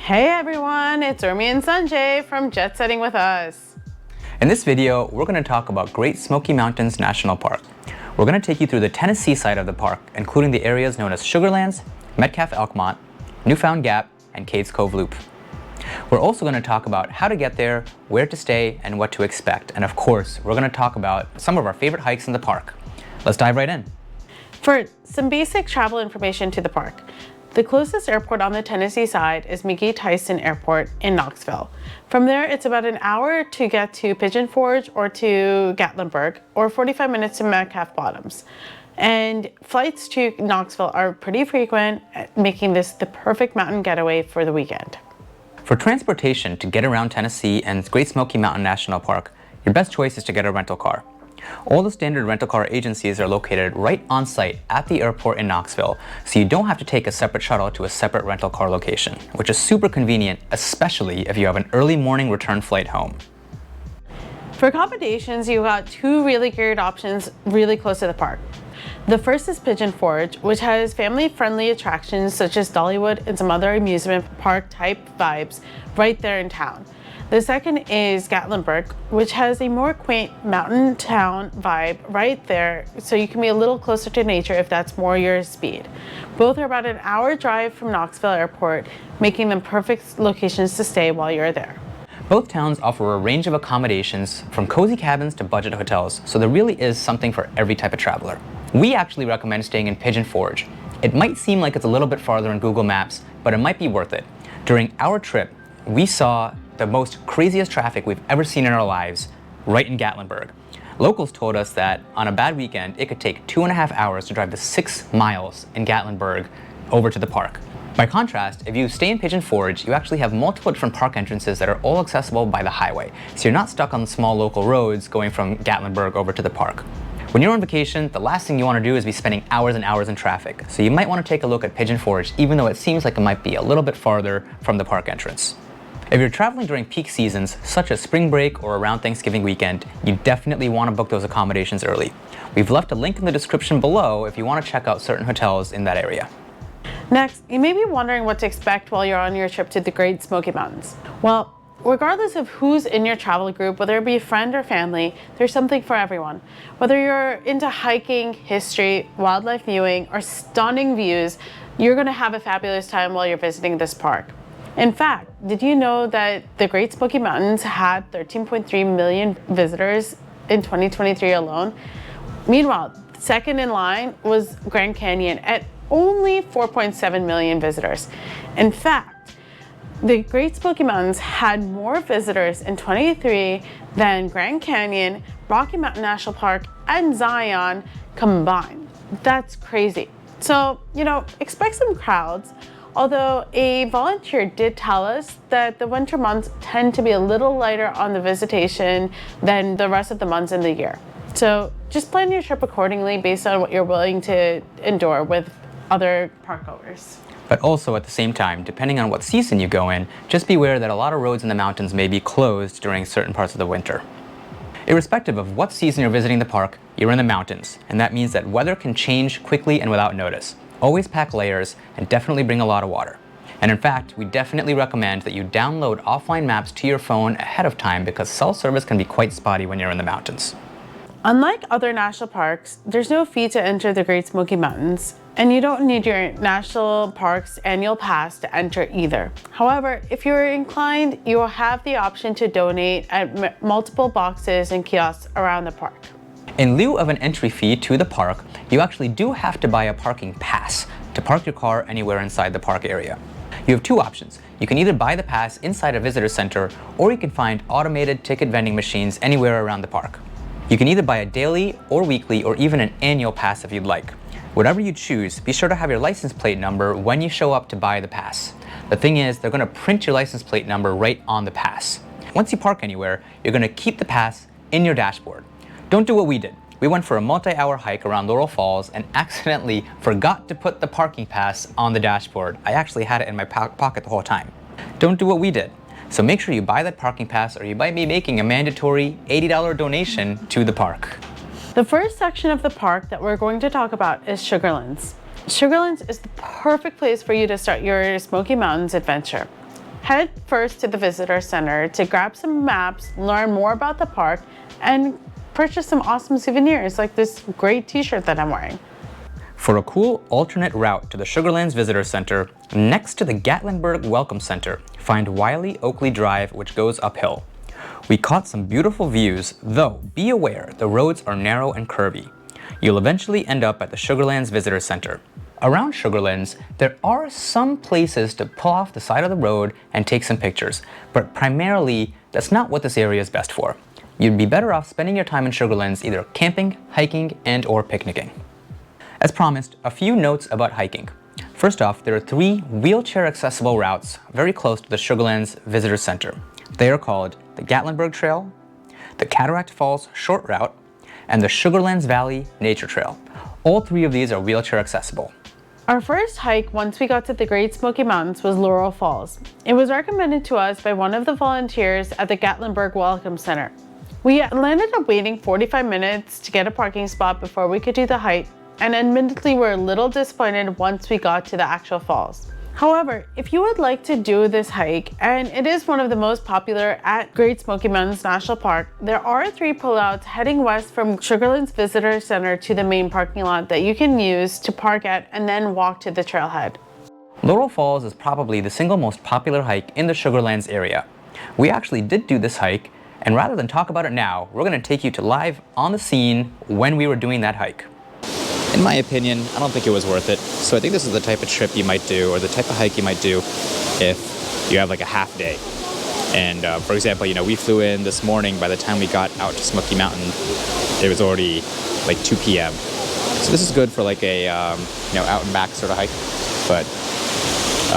Hey everyone, it's Urmi and Sanjay from Jetsetting With US. In this video, we're going to talk about Great Smoky Mountains National Park. We're going to take you through the Tennessee side of the park, including the areas known as Sugarlands, Metcalf, Elkmont, Newfound Gap, and Cades Cove Loop. We're also going to talk about how to get there, where to stay, and what to expect. And of course, we're going to talk about some of our favorite hikes in the park. Let's dive right in. For some basic travel information to the park, the closest airport on the Tennessee side is McGee-Tyson Airport in Knoxville. From there, it's about an hour to get to Pigeon or to Gatlinburg, or 45 minutes to Metcalf Bottoms. And flights to Knoxville are pretty frequent, making this the perfect mountain getaway for the weekend. For transportation to get around Tennessee and Great Smoky Mountain National Park, your best choice is to get a rental car. All the standard rental car agencies are located right on site at the airport in Knoxville, so you don't have to take a separate shuttle to a separate rental car location, which is super convenient, especially if you have an early morning return flight home. For accommodations, you got two really great options really close to the park. The first is Pigeon, which has family-friendly attractions such as Dollywood and some other amusement park type vibes right there in town. The second is Gatlinburg, which has a more quaint mountain town vibe right there, so you can be a little closer to nature if that's more your speed. Both are about an hour drive from Knoxville Airport, making them perfect locations to stay while you're there. Both towns offer a range of accommodations from cozy cabins to budget hotels, so there really is something for every type of traveler. We actually recommend staying in Pigeon. It might seem like it's a little bit farther on Google Maps, but it might be worth it. During our trip, we saw the most craziest traffic we've ever seen in our lives right in Gatlinburg. Locals told us that on a bad weekend, it could take 2.5 hours to drive the 6 miles in Gatlinburg over to the park. By contrast, if you stay in Pigeon, you actually have multiple different park entrances that are all accessible by the highway, so you're not stuck on the small local roads going from Gatlinburg over to the park. When you're on vacation, the last thing you want to do is be spending hours and hours in traffic, so you might want to take a look at Pigeon, even though it seems like it might be a little bit farther from the park entrance. If you're traveling during peak seasons, such as spring break or around Thanksgiving weekend, you definitely want to book those accommodations early. We've left a link in the description below if you want to check out certain hotels in that area. Next, you may be wondering what to expect while you're on your trip to the Great Smoky Mountains. Well, regardless of who's in your travel group, whether it be a friend or family, there's something for everyone. Whether you're into hiking, history, wildlife viewing, or stunning views, you're going to have a fabulous time while you're visiting this park. In fact, did you know that the Great Smoky Mountains had 13.3 million visitors in 2023 alone? Meanwhile, second in line was Grand Canyon at only 4.7 million visitors. In fact, the Great Smoky Mountains had more visitors in 2023 than Grand Canyon, Rocky Mountain National Park, and Zion combined. That's crazy. So, expect some crowds. Although a volunteer did tell us that the winter months tend to be a little lighter on the visitation than the rest of the months in the year. So just plan your trip accordingly based on what you're willing to endure with other park goers. But also at the same time, depending on what season you go in, just be aware that a lot of roads in the mountains may be closed during certain parts of the winter. Irrespective of what season you're visiting the park, you're in the mountains, and that means that weather can change quickly and without notice. Always pack layers and definitely bring a lot of water. And in fact, we definitely recommend that you download offline maps to your phone ahead of time because cell service can be quite spotty when you're in the mountains. Unlike other national parks, there's no fee to enter the Great Smoky Mountains, and you don't need your national park's annual pass to enter either. However, if you're inclined, you will have the option to donate at multiple boxes and kiosks around the park. In lieu of an entry fee to the park, you actually do have to buy a parking pass to park your car anywhere inside the park area. You have two options. You can either buy the pass inside a visitor center, or you can find automated ticket vending machines anywhere around the park. You can either buy a daily or weekly or even an annual pass if you'd like. Whatever you choose, be sure to have your license plate number when you show up to buy the pass. The thing is, they're going to print your license plate number right on the pass. Once you park anywhere, you're going to keep the pass in your dashboard. Don't do what we did. We went for a multi-hour hike around Laurel Falls and accidentally forgot to put the parking pass on the dashboard. I actually had it in my pocket the whole time. Don't do what we did. So make sure you buy that parking pass or you might be making a mandatory $80 donation to the park. The first section of the park that we're going to talk about is Sugarlands. Sugarlands is the perfect place for you to start your Smoky Mountains adventure. Head first to the visitor center to grab some maps, learn more about the park, and purchase some awesome souvenirs like this great t-shirt that I'm wearing. For a cool alternate route to the Sugarlands Visitor Center, next to the Gatlinburg Welcome Center, find Wiley Oakley Drive, which goes uphill. We caught some beautiful views, though be aware the roads are narrow and curvy. You'll eventually end up at the Sugarlands Visitor Center. Around Sugarlands, there are some places to pull off the side of the road and take some pictures, but primarily, that's not what this area is best for. You'd be better off spending your time in Sugarlands either camping, hiking, and/or picnicking. As promised, a few notes about hiking. First off, there are 3 wheelchair-accessible routes very close to the Sugarlands Visitor Center. They are called the Gatlinburg Trail, the Cataract Falls Short Route, and the Sugarlands Valley Nature Trail. All 3 of these are wheelchair accessible. Our first hike once we got to the Great Smoky Mountains was Laurel Falls. It was recommended to us by one of the volunteers at the Gatlinburg Welcome Center. We landed up waiting 45 minutes to get a parking spot before we could do the hike, and admittedly were a little disappointed once we got to the actual falls. However, if you would like to do this hike, and it is one of the most popular at Great Smoky Mountains National Park, there are 3 pullouts heading west from Sugarlands Visitor Center to the main parking lot that you can use to park at and then walk to the trailhead. Laurel Falls is probably the single most popular hike in the Sugarlands area. We actually did do this hike, and rather than talk about it now, we're going to take you to live on the scene when we were doing that hike. In my opinion, I don't think it was worth it. So I think this is the type of trip you might do, or the type of hike you might do if you have like a half day. And for example, we flew in this morning. By the time we got out to Smoky Mountain, it was already like 2 p.m. So this is good for like a out and back sort of hike. But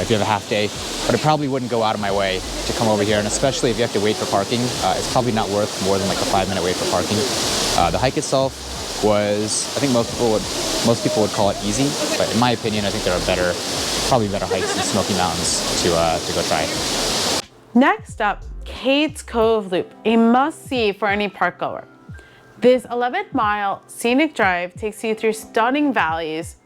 if you have a half day, but I probably wouldn't go out of my way to come over here. And especially if you have to wait for parking, it's probably not worth more than like a 5-minute wait for parking. The hike itself was, I think most people would call it easy, but in my opinion, I think there are probably better hikes in Smoky Mountains to go try. Next up, Cades Cove Loop, a must-see for any park goer. This 11-mile scenic drive takes you through stunning valleys,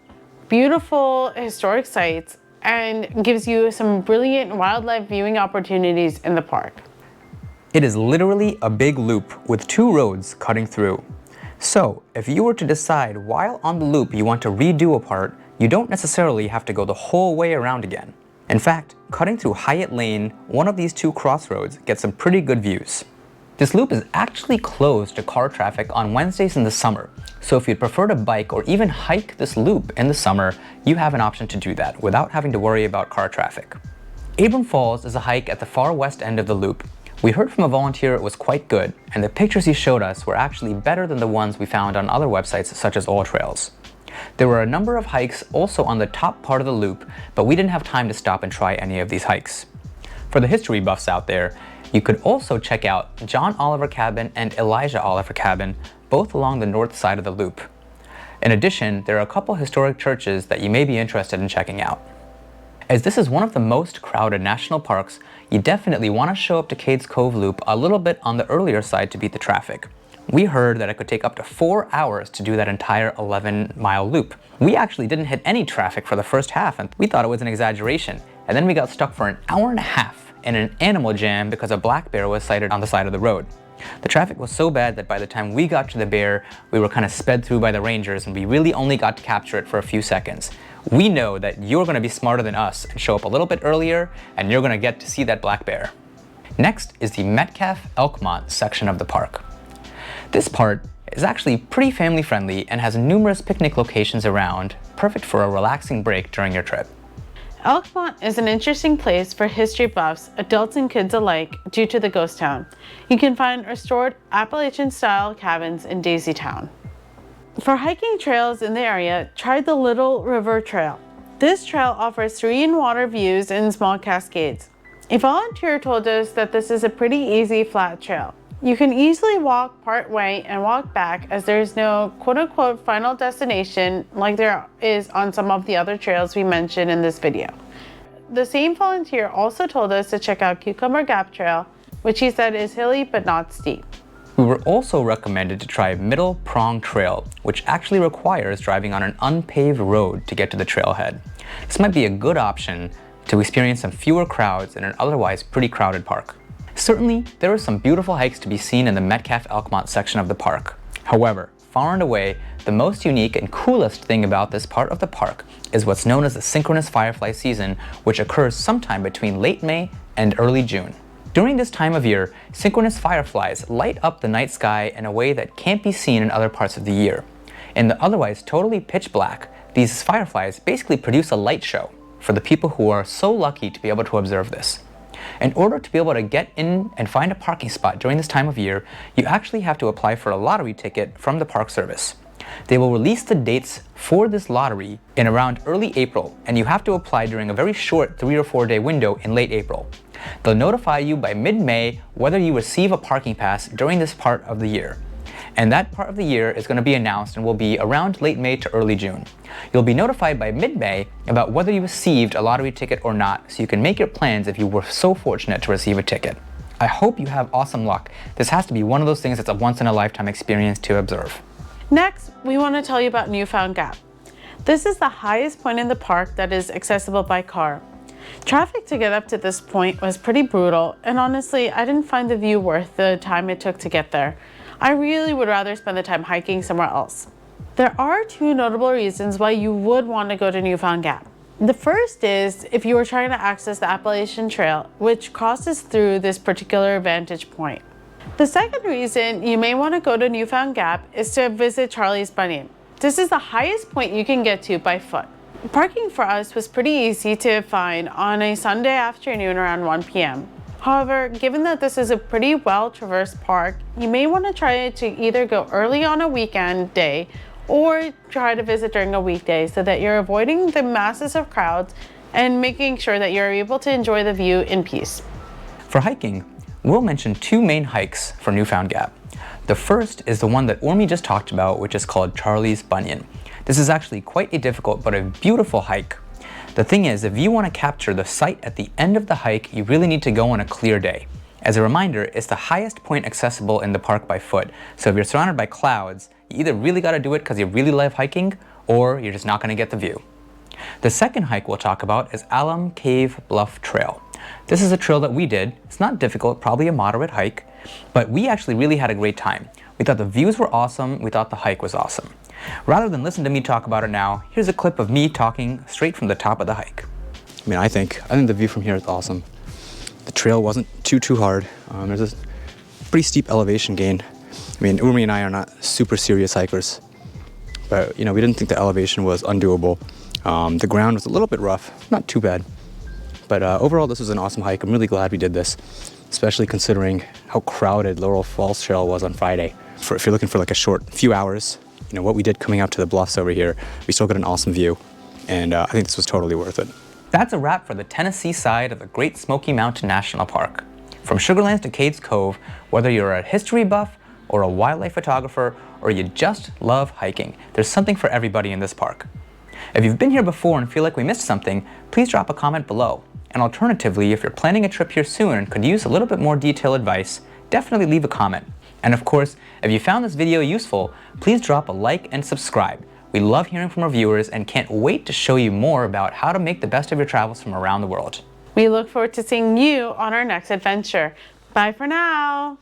beautiful historic sites, and gives you some brilliant wildlife viewing opportunities in the park. It is literally a big loop with 2 roads cutting through. So, if you were to decide while on the loop you want to redo a part, you don't necessarily have to go the whole way around again. In fact, cutting through Hyatt Lane, one of these 2 crossroads, gets some pretty good views. This loop is actually closed to car traffic on Wednesdays in the summer, so if you'd prefer to bike or even hike this loop in the summer, you have an option to do that without having to worry about car traffic. Abram Falls is a hike at the far west end of the loop. We heard from a volunteer it was quite good, and the pictures he showed us were actually better than the ones we found on other websites such as All Trails. There were a number of hikes also on the top part of the loop, but we didn't have time to stop and try any of these hikes. For the history buffs out there, you could also check out John Oliver Cabin and Elijah Oliver Cabin, both along the north side of the loop. In addition, there are a couple historic churches that you may be interested in checking out. As this is one of the most crowded national parks, you definitely want to show up to Cades Cove Loop a little bit on the earlier side to beat the traffic. We heard that it could take up to 4 hours to do that entire 11-mile loop. We actually didn't hit any traffic for the first half, and we thought it was an exaggeration. And then we got stuck for an hour and a half in an animal jam because a black bear was sighted on the side of the road. The traffic was so bad that by the time we got to the bear, we were kind of sped through by the rangers, and we really only got to capture it for a few seconds. We know that you're going to be smarter than us and show up a little bit earlier, and you're going to get to see that black bear. Next is the Metcalf Elkmont section of the park. This part is actually pretty family friendly and has numerous picnic locations around, perfect for a relaxing break during your trip. Elkmont is an interesting place for history buffs, adults and kids alike, due to the ghost town. You can find restored Appalachian-style cabins in Daisy Town. For hiking trails in the area, try the Little River Trail. This trail offers serene water views and small cascades. A volunteer told us that this is a pretty easy flat trail. You can easily walk part way and walk back, as there is no quote-unquote final destination like there is on some of the other trails we mentioned in this video. The same volunteer also told us to check out Cucumber Gap Trail, which he said is hilly but not steep. We were also recommended to try Middle Prong Trail, which actually requires driving on an unpaved road to get to the trailhead. This might be a good option to experience some fewer crowds in an otherwise pretty crowded park. Certainly, there are some beautiful hikes to be seen in the Metcalf Elkmont section of the park. However, far and away, the most unique and coolest thing about this part of the park is what's known as the Synchronous Firefly season, which occurs sometime between late May and early June. During this time of year, synchronous fireflies light up the night sky in a way that can't be seen in other parts of the year. In the otherwise totally pitch black, these fireflies basically produce a light show for the people who are so lucky to be able to observe this. In order to be able to get in and find a parking spot during this time of year, you actually have to apply for a lottery ticket from the Park Service. They will release the dates for this lottery in around early April, and you have to apply during a very short 3 or 4 day window in late April. They'll notify you by mid-May whether you receive a parking pass during this part of the year. And that part of the year is going to be announced and will be around late May to early June. You'll be notified by mid-May about whether you received a lottery ticket or not, so you can make your plans if you were so fortunate to receive a ticket. I hope you have awesome luck. This has to be one of those things that's a once-in-a-lifetime experience to observe. Next, we want to tell you about Newfound Gap. This is the highest point in the park that is accessible by car. Traffic to get up to this point was pretty brutal, and honestly, I didn't find the view worth the time it took to get there. I really would rather spend the time hiking somewhere else. There are two notable reasons why you would want to go to Newfound Gap. The first is if you are trying to access the Appalachian Trail, which crosses through this particular vantage point. The second reason you may want to go to Newfound Gap is to visit Charlie's Bunyan. This is the highest point you can get to by foot. Parking for us was pretty easy to find on a Sunday afternoon around 1 p.m. However, given that this is a pretty well-traversed park, you may want to try to either go early on a weekend day or try to visit during a weekday so that you're avoiding the masses of crowds and making sure that you're able to enjoy the view in peace. For hiking, we'll mention two main hikes for Newfound Gap. The first is the one that Urmi just talked about, which is called Charlie's Bunyan. This is actually quite a difficult but a beautiful hike. The thing is, if you want to capture the sight at the end of the hike, you really need to go on a clear day. As a reminder, it's the highest point accessible in the park by foot, so if you're surrounded by clouds, you either really got to do it because you really love hiking, or you're just not going to get the view. The second hike we'll talk about is Alum Cave Bluff Trail. This is a trail that we did. It's not difficult, probably a moderate hike, but we actually really had a great time. We thought the views were awesome, we thought the hike was awesome. Rather than listen to me talk about it now, here's a clip of me talking straight from the top of the hike. I think the view from here is awesome. The trail wasn't too hard. There's a pretty steep elevation gain. Urmi and I are not super serious hikers, but we didn't think the elevation was undoable. The ground was a little bit rough, not too bad. But overall, this was an awesome hike. I'm really glad we did this, especially considering how crowded Laurel Falls Trail was on Friday. If you're looking for like a short few hours, what we did coming out to the bluffs over here, we still got an awesome view, and I think this was totally worth it. That's a wrap for the Tennessee side of the Great Smoky Mountain National Park. From Sugarlands to Cades Cove, whether you're a history buff or a wildlife photographer, or you just love hiking, there's something for everybody in this park. If you've been here before and feel like we missed something, please drop a comment below. And alternatively, if you're planning a trip here soon and could use a little bit more detailed advice, definitely leave a comment. And of course, if you found this video useful, please drop a like and subscribe. We love hearing from our viewers and can't wait to show you more about how to make the best of your travels from around the world. We look forward to seeing you on our next adventure. Bye for now.